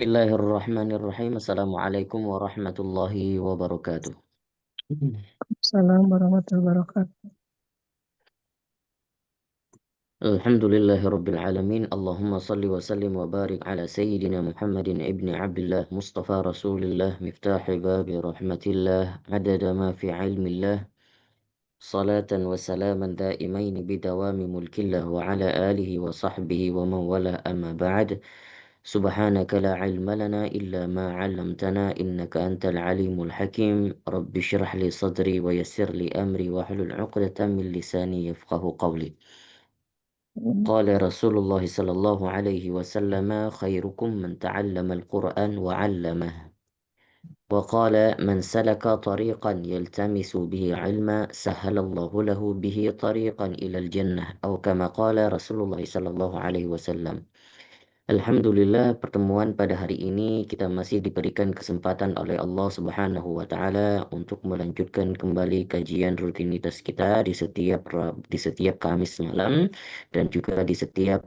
Bismillahirrahmanirrahim. Assalamualaikum warahmatullahi wabarakatuh. Assalamualaikum warahmatullahi wabarakatuh. Alhamdulillahi rabbil alamin. Allahumma salli wa sallim wa barik ala sayyidina Muhammadin ibni Abdullah Mustafa Rasulillah miftahi babi rahmatillah adada ma fi ilmillah salatan wa salaman daimain bidawami mulkillah wa ala alihi wa sahbihi wa man wala amma ba'd. سبحانك لا علم لنا إلا ما علمتنا إنك أنت العليم الحكيم رب اشرح لي صدري ويسر لي أمري واحلل عقدة من لساني يفقه قولي قال رسول الله صلى الله عليه وسلم خيركم من تعلم القرآن وعلمه وقال من سلك طريقا يلتمس به علما سهل الله له به طريقا إلى الجنة أو كما قال رسول الله صلى الله عليه وسلم. Alhamdulillah, pertemuan pada hari ini kita masih diberikan kesempatan oleh Allah Subhanahu wa taala untuk melanjutkan kembali kajian rutinitas kita di setiap Kamis malam dan juga di setiap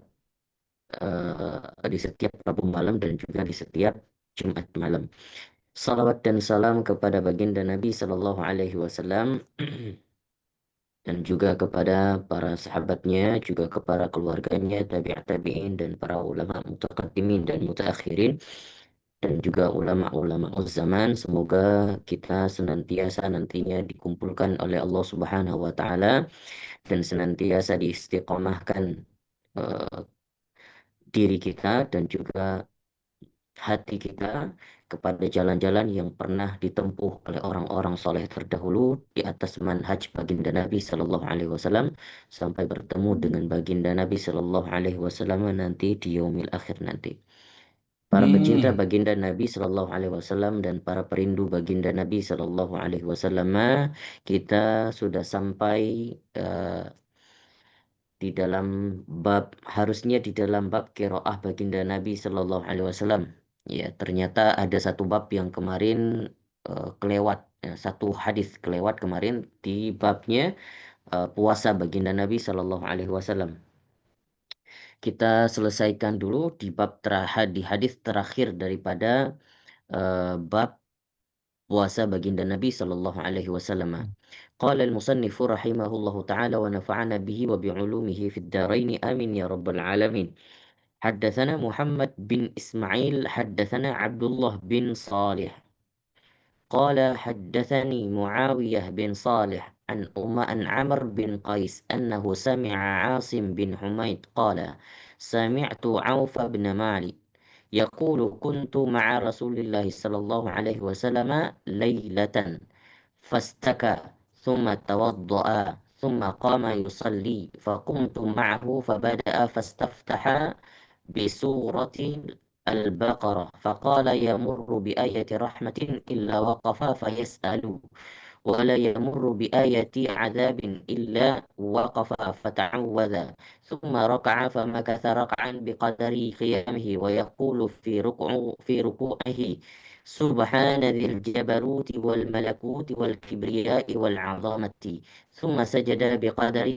Rabu malam dan juga di setiap Jumat malam. Salawat dan salam kepada baginda Nabi Sallallahu Alaihi Wasallam dan juga kepada para sahabatnya, juga kepada keluarganya, tabi'in dan para ulama mutaqaddimin dan mutaakhirin dan juga ulama-ulama zaman. Semoga kita senantiasa nantinya dikumpulkan oleh Allah Subhanahu wa taala dan senantiasa diistiqomahkan eh, diri kita dan juga hati kita kepada jalan-jalan yang pernah ditempuh oleh orang-orang soleh terdahulu di atas manhaj baginda Nabi Sallallahu Alaihi Wasallam sampai bertemu dengan baginda Nabi Sallallahu Alaihi Wasallam nanti di yaumil akhir nanti. Para pecinta baginda Nabi Sallallahu Alaihi Wasallam dan para perindu baginda Nabi Sallallahu Alaihi Wasallam, kita sudah sampai di dalam harusnya di dalam bab qiraah baginda Nabi Sallallahu Alaihi Wasallam. Ya, ternyata ada satu bab yang kemarin kelewat, ya, satu hadis kelewat kemarin di babnya puasa baginda Nabi Sallallahu Alaihi Wasallam. Kita selesaikan dulu di di hadis terakhir daripada bab puasa baginda Nabi sallallahu alaihi wasallam. Qala al-musannif rahimahullahu taala wa nafa'ana bihi wa bi'ulumihi fid dharain amin ya rabbal alamin. Haddatsana Muhammad bin Ismail haddatsana Abdullah bin Salih قال حدثني معاوية بن صالح عن عمرو بن قيس أنه سمع عاصم بن حميد قال سمعت عوف بن مالك يقول كنت مع رسول الله صلى الله عليه وسلم ليلة فاستكى ثم توضأ ثم قام يصلي فقمت معه فبدأ فاستفتح بسورة البقرة فقال يمر بآية رحمة إلا وقف فيسأل ولا يمر بآية عذاب إلا وقف فتعوذ ثم ركع فمكث ركعا بقدر قيامه ويقول في ركوعه سبحان ذي الجبروت والملكوت والكبرياء والعظمة ثم سجد بقدر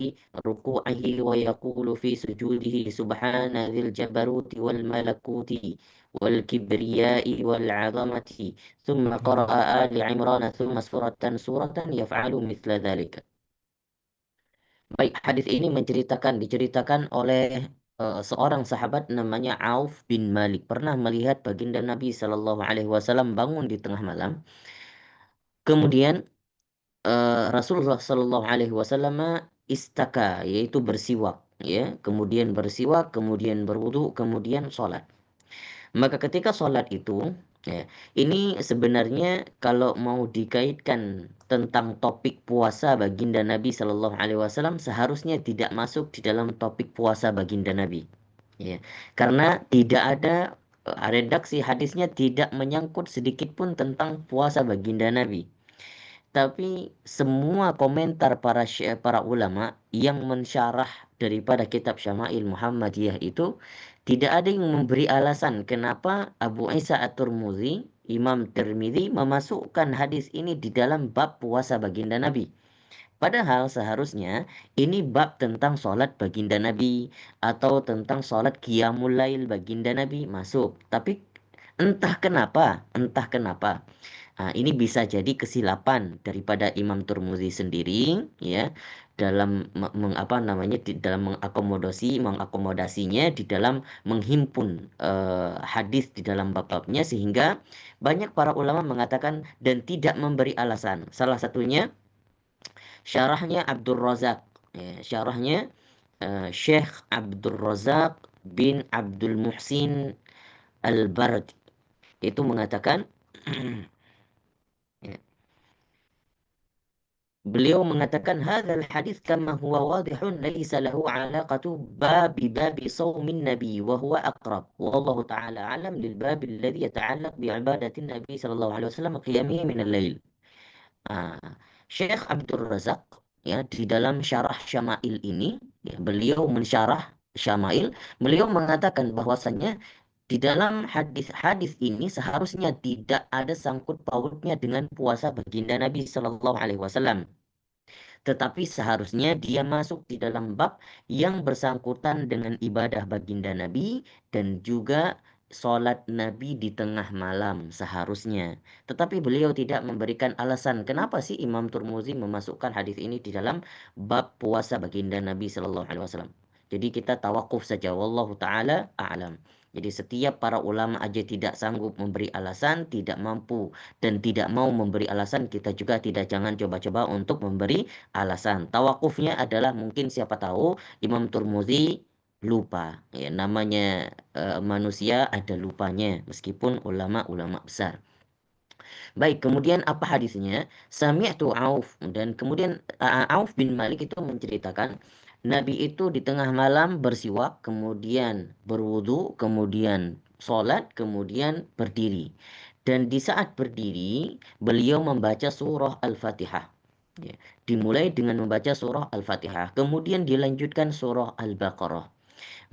ركوعه ويقول في سجوده سبحان ذي الجبروت والملكوت والكبرياء والعظمة ثم قرأ آل عمران ثم سورة يفعل مثل ذلك. Baik, hadis ini diceritakan oleh seorang sahabat namanya Auf bin Malik pernah melihat baginda Nabi Shallallahu Alaihi Wasallam bangun di tengah malam. Kemudian Rasulullah Shallallahu Alaihi Wasallam istaka, yaitu bersiwak, ya. Kemudian bersiwak, kemudian berwudu, kemudian sholat. Maka ketika sholat itu, ya, ini sebenarnya kalau mau dikaitkan tentang topik puasa baginda Nabi Shallallahu Alaihi Wasallam seharusnya tidak masuk di dalam topik puasa baginda Nabi, ya, karena tidak ada redaksi hadisnya tidak menyangkut sedikit pun tentang puasa baginda Nabi. Tapi semua komentar para ulama yang mensyarah daripada kitab Syama'il Muhammadiyah itu tidak ada yang memberi alasan kenapa Abu Isa At-Tirmidzi, Imam Tirmidzi memasukkan hadis ini di dalam bab puasa baginda Nabi. Padahal seharusnya ini bab tentang sholat baginda Nabi atau tentang sholat qiyamul lail baginda Nabi masuk. Tapi Entah kenapa. Nah, ini bisa jadi kesilapan daripada Imam Turmuzi sendiri, ya, dalam dalam mengakomodasinya di dalam menghimpun hadis di dalam bab-babnya, sehingga banyak para ulama mengatakan dan tidak memberi alasan. Salah satunya syarahnya Abdul Razak, ya, syarahnya Syekh Abdul Razak bin Abdul Muhsin Al-Bardi itu mengatakan ya, beliau mengatakan hadzal hadis kama huwa wadihun laisa lahu alaqatu babi shaumin nabi wa huwa aqrab wallahu taala alam lil bab alladhi yata'allaq bi ibadati nabi sallallahu alaihi wasallam qiyamihi min al-lail. Ah, Syekh Abdul Razak, ya, di dalam syarah Syama'il ini, ya, beliau mensyarah Syama'il, beliau mengatakan bahwasannya di dalam hadis-hadis ini seharusnya tidak ada sangkut pautnya dengan puasa baginda Nabi Shallallahu Alaihi Wasallam, tetapi seharusnya dia masuk di dalam bab yang bersangkutan dengan ibadah baginda Nabi dan juga sholat Nabi di tengah malam seharusnya. Tetapi beliau tidak memberikan alasan kenapa sih Imam Turmuzi memasukkan hadis ini di dalam bab puasa baginda Nabi Shallallahu Alaihi Wasallam. Jadi kita tawakuf saja, wallahu taala a'lam. Jadi setiap para ulama aja tidak sanggup memberi alasan, tidak mampu dan tidak mau memberi alasan, kita juga jangan coba-coba untuk memberi alasan. Tawakufnya adalah mungkin siapa tahu Imam Turmuzi lupa, ya, namanya manusia ada lupanya meskipun ulama-ulama besar. Baik, kemudian apa hadisnya? Sami'tu Auf, dan kemudian Auf bin Malik itu menceritakan Nabi itu di tengah malam bersiwak, kemudian berwudu, kemudian sholat, kemudian berdiri. Dan di saat berdiri, beliau membaca surah Al-Fatihah. Ya, dimulai dengan membaca surah Al-Fatihah, kemudian dilanjutkan surah Al-Baqarah.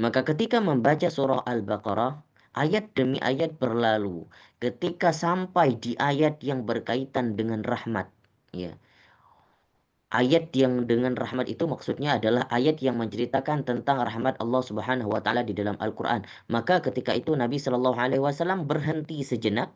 Maka ketika membaca surah Al-Baqarah, ayat demi ayat berlalu. Ketika sampai di ayat yang berkaitan dengan rahmat, ya. Ayat yang dengan rahmat itu maksudnya adalah ayat yang menceritakan tentang rahmat Allah Subhanahu wa taala di dalam Al-Qur'an. Maka ketika itu Nabi Shallallahu alaihi wasallam berhenti sejenak,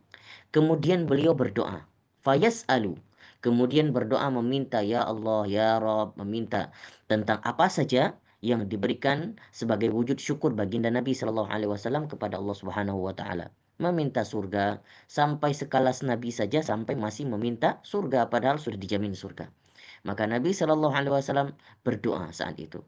kemudian beliau berdoa. Fayas'alu. Kemudian berdoa meminta, ya Allah, ya Rabb, meminta tentang apa saja yang diberikan sebagai wujud syukur baginda Nabi Shallallahu alaihi wasallam kepada Allah Subhanahu wa taala. Meminta surga, sampai sekelas Nabi saja sampai masih meminta surga padahal sudah dijamin surga. Maka Nabi Shallallahu Alaihi Wasallam berdoa saat itu.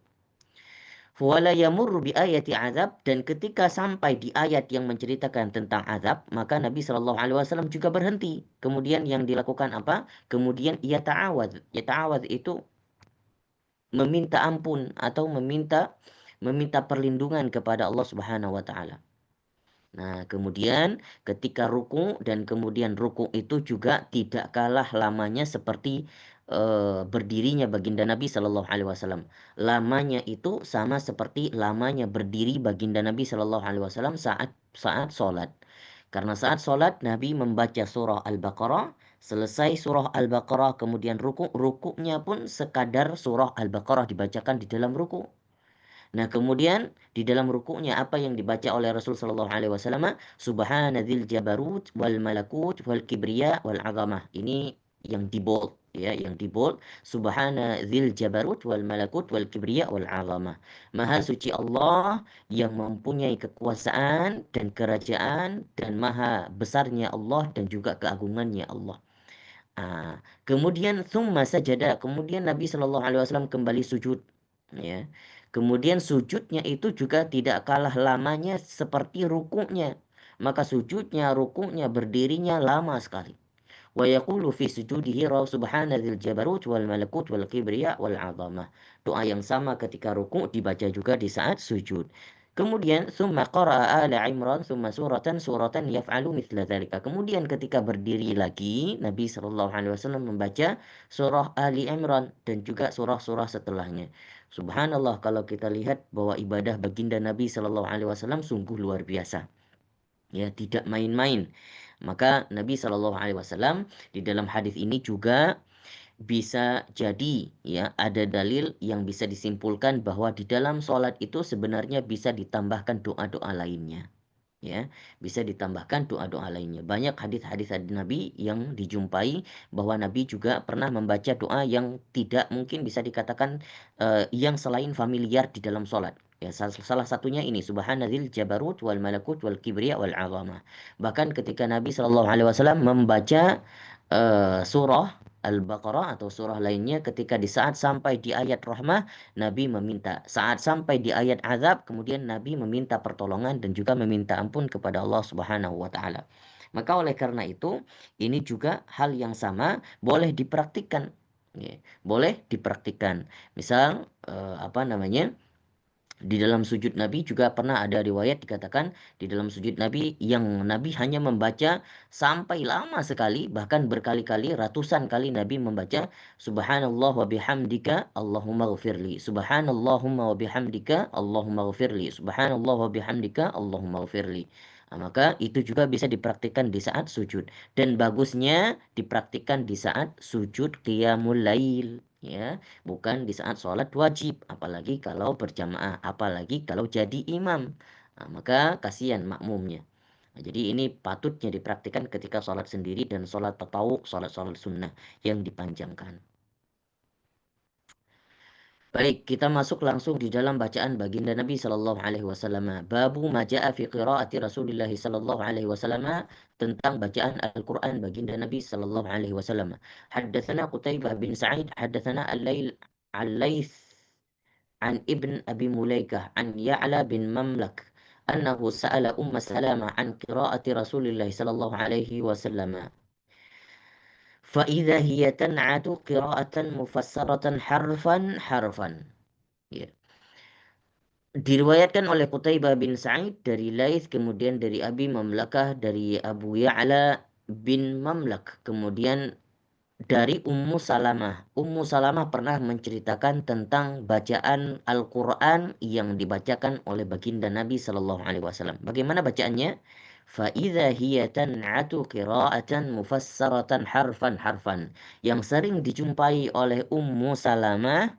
Wala yamurru bi ayati azab, dan ketika sampai di ayat yang menceritakan tentang azab, maka Nabi Shallallahu Alaihi Wasallam juga berhenti. Kemudian yang dilakukan apa? Kemudian ia ta'awad. Ya, ta'awad itu meminta ampun atau meminta perlindungan kepada Allah Subhanahu wa taala. Nah, kemudian ketika ruku, dan kemudian ruku itu juga tidak kalah lamanya seperti berdirinya baginda Nabi Shallallahu Alaihi Wasallam. Lamanya itu sama seperti lamanya berdiri baginda Nabi Shallallahu Alaihi Wasallam saat sholat. Karena saat sholat Nabi membaca surah Al-Baqarah, selesai surah Al-Baqarah kemudian ruku, rukunya pun sekadar surah Al-Baqarah dibacakan di dalam ruku. Nah, kemudian di dalam rukuknya apa yang dibaca oleh Rasul sallallahu alaihi wasallam? Subhanadzil jabarut wal malakut wal kibriya wal azamah. Ini yang di bold, ya, yang di bold. Subhanadzil jabarut wal malakut wal kibriya wal azamah. Maha suci Allah yang mempunyai kekuasaan dan kerajaan, dan maha besarnya Allah dan juga keagungannya Allah. Kemudian summa sajada, kemudian Nabi Shallallahu Alaihi Wasallam kembali sujud, ya. Kemudian sujudnya itu juga tidak kalah lamanya seperti rukuknya. Maka sujudnya, rukuknya, berdirinya lama sekali. Wa yaqulu fi sujudihi subhanadzil jabarut wal malakut wal kibriya wal azamah. Doa yang sama ketika ruku dibaca juga di saat sujud. Kemudian summa qara'a ala Imran summa suratan yaf'alu mithla dzalika. Kemudian ketika berdiri lagi Nabi sallallahu alaihi wasallam membaca surah Ali Imran dan juga surah-surah setelahnya. Subhanallah, kalau kita lihat bahwa ibadah baginda Nabi sallallahu alaihi wasallam sungguh luar biasa. Ya, tidak main-main. Maka Nabi Shallallahu Alaihi Wasallam di dalam hadis ini juga bisa jadi, ya, ada dalil yang bisa disimpulkan bahwa di dalam sholat itu sebenarnya bisa ditambahkan doa-doa lainnya. Ya, bisa ditambahkan doa-doa lainnya. Banyak hadis-hadis Nabi yang dijumpai bahwa Nabi juga pernah membaca doa yang tidak mungkin bisa dikatakan yang selain familiar di dalam sholat. Ya, salah satunya ini Subhanadzil Jabarut wal Malakut wal Kibriya wal Azamah. Bahkan ketika Nabi Shallallahu Alaihi Wasallam membaca surah Al-Baqarah atau surah lainnya, ketika di saat sampai di ayat rahmah, Nabi meminta. Saat sampai di ayat azab, kemudian Nabi meminta pertolongan dan juga meminta ampun kepada Allah Subhanahu wa taala. Maka oleh karena itu, ini juga hal yang sama boleh dipraktikkan. Ya, boleh dipraktikkan. Misal apa namanya? Di dalam sujud Nabi juga pernah ada riwayat dikatakan di dalam sujud Nabi yang Nabi hanya membaca sampai lama sekali, bahkan berkali-kali, ratusan kali Nabi membaca Subhanallah wa bihamdika Allahumma ghafirli, Subhanallahumma wa bihamdika Allahumma ghafirli, Subhanallah wa bihamdika Allahumma ghafirli. Nah, maka itu juga bisa dipraktikkan di saat sujud, dan bagusnya dipraktikkan di saat sujud qiyamul lail, ya, bukan di saat sholat wajib, apalagi kalau berjamaah, apalagi kalau jadi imam. Nah, maka kasihan makmumnya. Nah, jadi ini patutnya dipraktikkan ketika sholat sendiri dan sholat tatawuk, sholat-sholat sunnah yang dipanjangkan. Baik, kita masuk langsung di dalam bacaan baginda Nabi Sallallahu Alaihi Wasallam. Babu maja'a fi qiraati Rasulullah Sallallahu Alaihi Wasallam, tentang bacaan Al-Quran baginda Nabi Sallallahu Alaihi Wasallam. Haddatsana Qutaibah bin Sa'id, haddatsana Al-Laits عن ابن أبي مليكة عن يعلى بن مملك أنه سأل أم سلمة عن قراءة رسول الله صلى الله عليه وسلم فإذا هي تنعت قراءة مفسرة حرفا حرفا. Ya. Diriwayatkan oleh Qutaibah bin Sa'id dari Laits, kemudian dari Abi Mamlakah, dari Abu Ya'la bin Mamlak, kemudian dari Ummu Salamah. Ummu Salamah pernah menceritakan tentang bacaan Al-Quran yang dibacakan oleh baginda Nabi Sallallahu Alaihi Wasallam. Bagaimana bacaannya? فَإِذَا هِيَ تَنْعَتُ قِرَاءَةً مُفَسَّرَةً حَرْفًا حَرْفًا. Yang sering dijumpai oleh Ummu Salamah,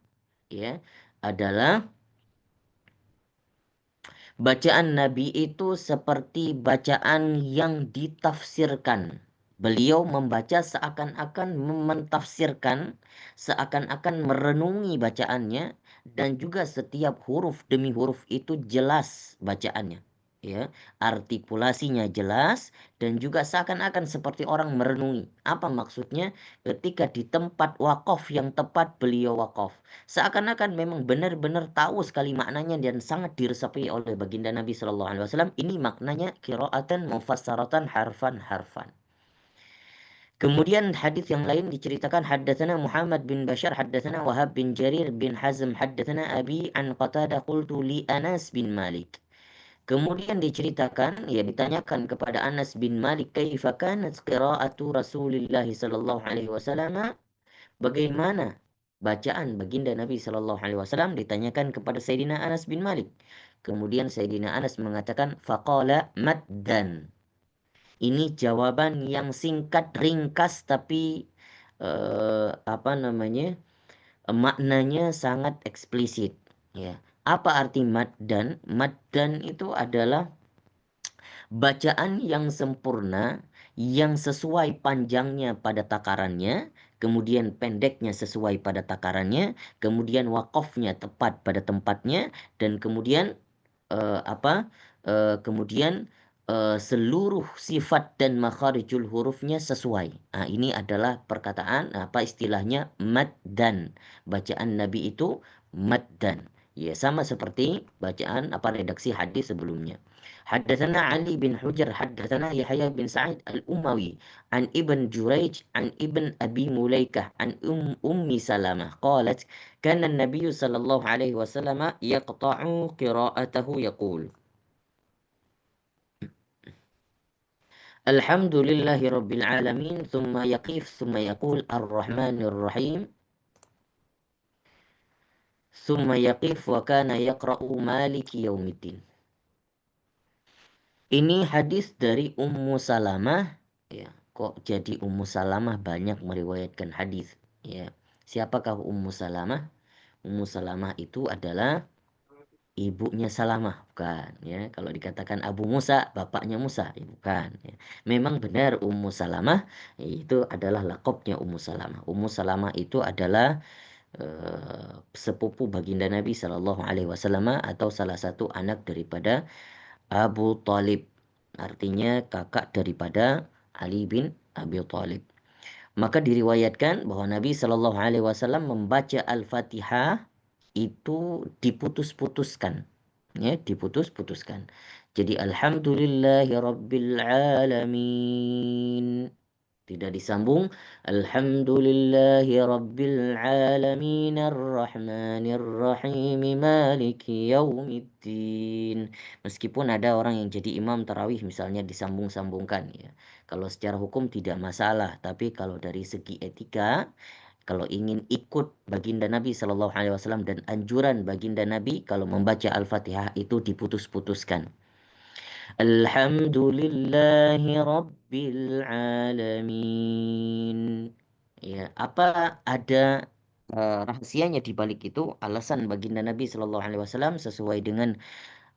ya, adalah bacaan Nabi itu seperti bacaan yang ditafsirkan. Beliau membaca seakan-akan mentafsirkan, seakan-akan merenungi bacaannya, dan juga setiap huruf demi huruf itu jelas bacaannya. Ya, artikulasinya jelas dan juga seakan-akan seperti orang merenungi. Apa maksudnya? Ketika di tempat wakaf yang tepat beliau wakaf, seakan-akan memang benar-benar tahu sekali maknanya dan sangat diresapi oleh baginda Nabi Shallallahu Alaihi Wasallam. Ini maknanya qiraatan mufassaratan harfan harfan. Kemudian hadis yang lain diceritakan haddatsana Muhammad bin Bashar haddatsana Wahab bin Jarir bin Hazm haddatsana Abi an Qatadah qultu li Anas bin Malik. Kemudian diceritakan, ya, ditanyakan kepada Anas bin Malik, kaifa kanat qira'atu Rasulillah sallallahu alaihi wasallam, bagaimana bacaan baginda Nabi Shallallahu Alaihi Wasallam, ditanyakan kepada Sayyidina Anas bin Malik. Kemudian Sayyidina Anas mengatakan, faqala maddan. Ini jawaban yang singkat, ringkas, tapi apa namanya, maknanya sangat eksplisit. Ya, apa arti maddan? Maddan itu adalah bacaan yang sempurna, yang sesuai panjangnya pada takarannya, kemudian pendeknya sesuai pada takarannya, kemudian wakofnya tepat pada tempatnya, dan kemudian apa? Kemudian seluruh sifat dan makharijul hurufnya sesuai. Nah, ini adalah perkataan, apa istilahnya, maddan. Bacaan Nabi itu maddan. Ya, sama seperti bacaan apa redaksi hadis sebelumnya. حدثنا علي بن حجر حدثنا يحيى بن سعيد الأموي عن ابن جريج عن ابن أبي مليكة عن أم سلمة قالت كان النبي صلى الله عليه وسلم يقطع قراءته يقول الحمد لله رب العالمين ثم يقف ثم يقول الرحمن الرحيم ثم يقف وكان يقرأ مالك يوم الدين. Ini hadis dari Ummu Salamah. Ya, kok jadi Ummu Salamah banyak meriwayatkan hadis? Ya, siapakah Ummu Salamah? Ummu Salamah itu adalah ibunya Salamah, bukan ya. Kalau dikatakan Abu Musa, bapaknya Musa, ya, bukan ya. Memang benar Ummu Salamah itu adalah lakopnya Ummu Salamah. Ummu Salamah itu adalah sepupu baginda Nabi Shallallahu Alaihi Wasallam atau salah satu anak daripada Abu Talib. Artinya kakak daripada Ali bin Abi Talib. Maka diriwayatkan bahwa Nabi Shallallahu Alaihi Wasallam membaca Al-Fatihah itu diputus-putuskan, ya diputus-putuskan. Jadi Alhamdulillahi Rabbil Alamin. Tidak disambung. Alhamdulillahi Rabbil Alamin Ar-Rahmanir Rahim Maliki Yaumiddin. Meskipun ada orang yang jadi imam tarawih misalnya disambung-sambungkan ya. Kalau secara hukum tidak masalah, tapi kalau dari segi etika, kalau ingin ikut baginda Nabi Shallallahu Alaihi Wasallam dan anjuran baginda Nabi, kalau membaca Al-Fatihah itu diputus-putuskan. Alhamdulillahi Rabbil Alamin. Ya, apa ada rahasianya di balik itu? Alasan baginda Nabi Shallallahu Alaihi Wasallam sesuai dengan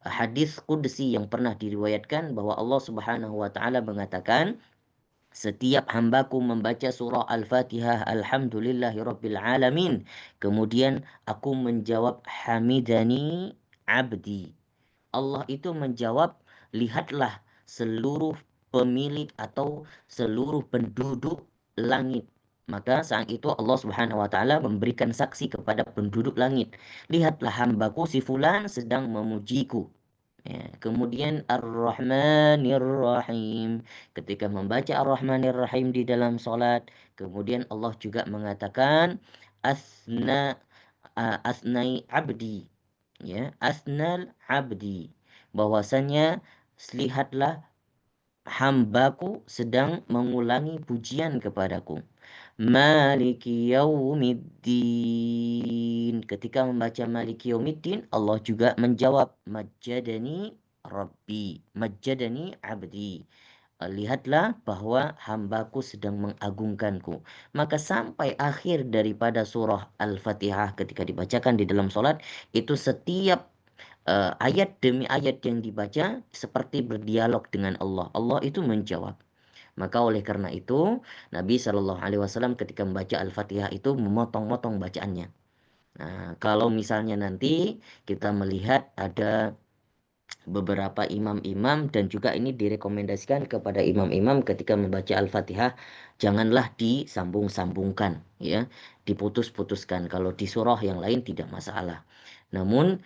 hadis qudsi yang pernah diriwayatkan bahwa Allah Subhanahu Wa Taala mengatakan, setiap hambaku membaca surah Al-Fatihah, Alhamdulillahi Rabbil Alamin. Kemudian aku menjawab, Hamidani Abdi. Allah itu menjawab, lihatlah seluruh pemilik atau seluruh penduduk langit. Maka saat itu Allah Subhanahu wa taala memberikan saksi kepada penduduk langit. Lihatlah hambaku si fulan sedang memujiku. Ya, kemudian Ar-Rahmanir Rahim. Ketika membaca Ar-Rahmanir Rahim di dalam solat, kemudian Allah juga mengatakan asna asnai abdi, ya asnal abdi, bahwasanya lihatlah hambaku sedang mengulangi pujian kepadaku. Maliki yaumiddin. Ketika membaca Maliki yaumiddin, Allah juga menjawab, Majjadani Rabbi, Majjadani Abdi. Lihatlah bahwa hambaku sedang mengagungkanku. Maka sampai akhir daripada surah Al-Fatihah ketika dibacakan di dalam solat, itu setiap ayat demi ayat yang dibaca seperti berdialog dengan Allah. Allah itu menjawab. Maka oleh karena itu Nabi Shallallahu Alaihi Wasallam ketika membaca Al-Fatihah itu memotong-motong bacaannya. Nah, kalau misalnya nanti kita melihat ada beberapa imam-imam dan juga ini direkomendasikan kepada imam-imam ketika membaca Al-Fatihah janganlah disambung-sambungkan ya, diputus-putuskan. Kalau di surah yang lain tidak masalah. Namun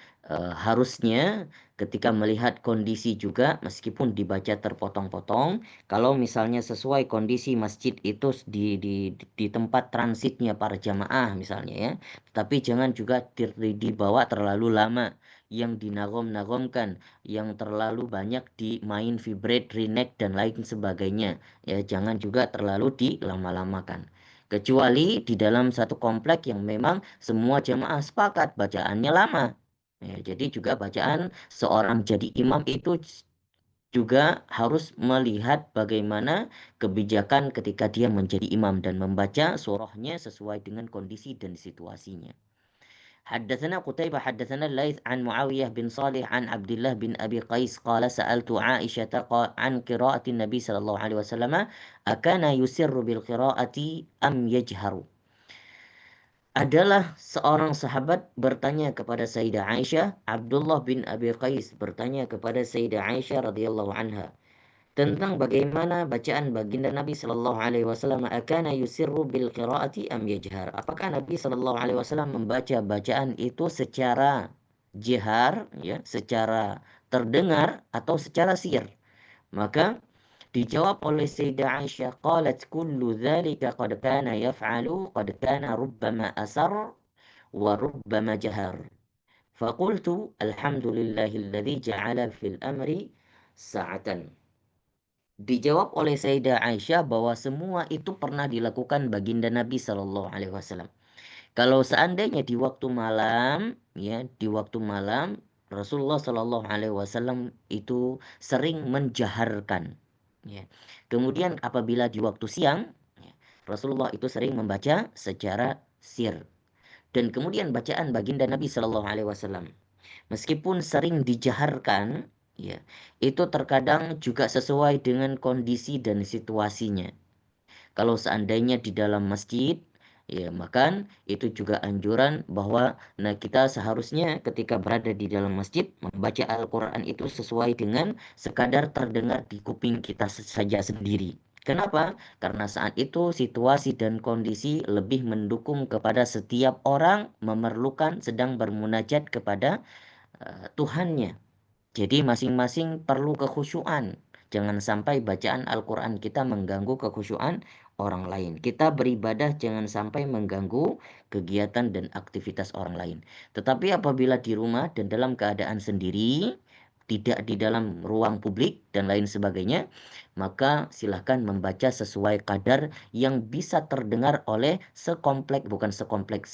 harusnya ketika melihat kondisi juga meskipun dibaca terpotong-potong, kalau misalnya sesuai kondisi masjid itu di tempat transitnya para jamaah misalnya ya, tapi jangan juga dibawa terlalu lama yang dinagom-nagomkan, yang terlalu banyak dimain vibrate, reneg dan lain sebagainya. Ya, jangan juga terlalu dilama-lamakan. Kecuali di dalam satu komplek yang memang semua jamaah sepakat bacaannya lama. Ya, jadi juga bacaan seorang jadi imam itu juga harus melihat bagaimana kebijakan ketika dia menjadi imam dan membaca surahnya sesuai dengan kondisi dan situasinya. حدثنا قتيبة حدثنا الليث عن معاوية بن صالح عن عبد الله بن أبي قيس قال سألت عائشة عن قراءة النبي صلى الله عليه وسلم أكان يسر بالقراءة أم يجهر. Adalah seorang sahabat bertanya kepada Sayyidah Aisyah, Abdullah bin Abi Qais bertanya kepada Sayyidah Aisyah radhiyallahu anha tentang bagaimana bacaan baginda Nabi Shallallahu Alaihi Wasallam, akana yusirru bil qiraati am yajhar. Apakah Nabi Shallallahu Alaihi Wasallam membaca bacaan itu secara jihar, ya, secara terdengar atau secara sir? Maka dijawab oleh Sayyidah Aisyah, qalat kullu dzalika qad kana yaf'alu qad kana rubbama asar wa rubbama jahar. Faqultu alhamdulillahilladzi ja'ala fil amri sa'atan. Dijawab oleh Sayyidah Aisyah bahwa semua itu pernah dilakukan baginda Nabi Shallallahu Alaihi Wasallam. Kalau seandainya di waktu malam, ya di waktu malam Rasulullah Shallallahu Alaihi Wasallam itu sering menjaharkan. Ya. Kemudian apabila di waktu siang, ya, Rasulullah itu sering membaca secara sir. Dan kemudian bacaan baginda Nabi Shallallahu Alaihi Wasallam Meskipun sering dijaharkan, ya, itu terkadang juga sesuai dengan kondisi dan situasinya. Kalau seandainya di dalam masjid, ya maka itu juga anjuran bahwa kita seharusnya ketika berada di dalam masjid membaca Al-Quran itu sesuai dengan sekadar terdengar di kuping kita saja sendiri. Kenapa? Karena saat itu situasi dan kondisi lebih mendukung kepada setiap orang memerlukan sedang bermunajat kepada Tuhannya. Jadi masing-masing perlu kekhusyuan. Jangan sampai bacaan Al-Quran kita mengganggu kekhusyuan orang lain. Kita beribadah jangan sampai mengganggu kegiatan dan aktivitas orang lain. Tetapi apabila di rumah dan dalam keadaan sendiri, tidak di dalam ruang publik dan lain sebagainya, maka silahkan membaca sesuai kadar yang bisa terdengar oleh sekomplek, bukan sekomplek,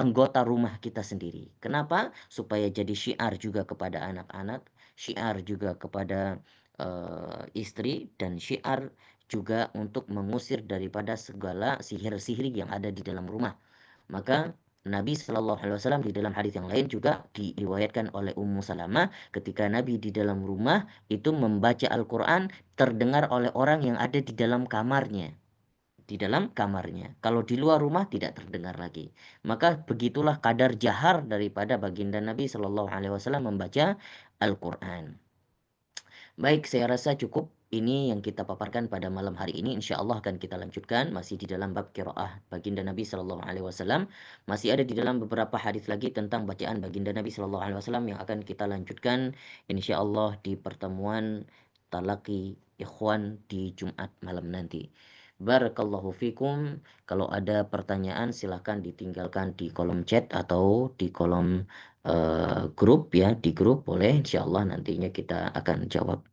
anggota rumah kita sendiri. Kenapa? Supaya jadi syiar juga kepada anak-anak, syiar juga kepada istri, dan syiar juga untuk mengusir daripada segala sihir-sihir yang ada di dalam rumah. Maka Nabi Shallallahu Alaihi Wasallam di dalam hadis yang lain juga diriwayatkan oleh Ummu Salamah ketika Nabi di dalam rumah itu membaca Al-Quran terdengar oleh orang yang ada di dalam kamarnya. Di dalam kamarnya. Kalau di luar rumah tidak terdengar lagi. Maka begitulah kadar jahar daripada baginda Nabi Shallallahu Alaihi Wasallam membaca Al-Quran. Baik, saya rasa cukup ini yang kita paparkan pada malam hari ini. Insya Allah akan kita lanjutkan masih di dalam bab qiraah baginda Nabi Shallallahu Alaihi Wasallam. Masih ada di dalam beberapa hadis lagi tentang bacaan baginda Nabi Shallallahu Alaihi Wasallam yang akan kita lanjutkan insya Allah di pertemuan talaki ikhwan di Jumat malam nanti. Barakallahu fikum. Kalau ada pertanyaan silahkan ditinggalkan di kolom chat atau di kolom grup ya, di grup boleh, insya Allah nantinya kita akan jawab.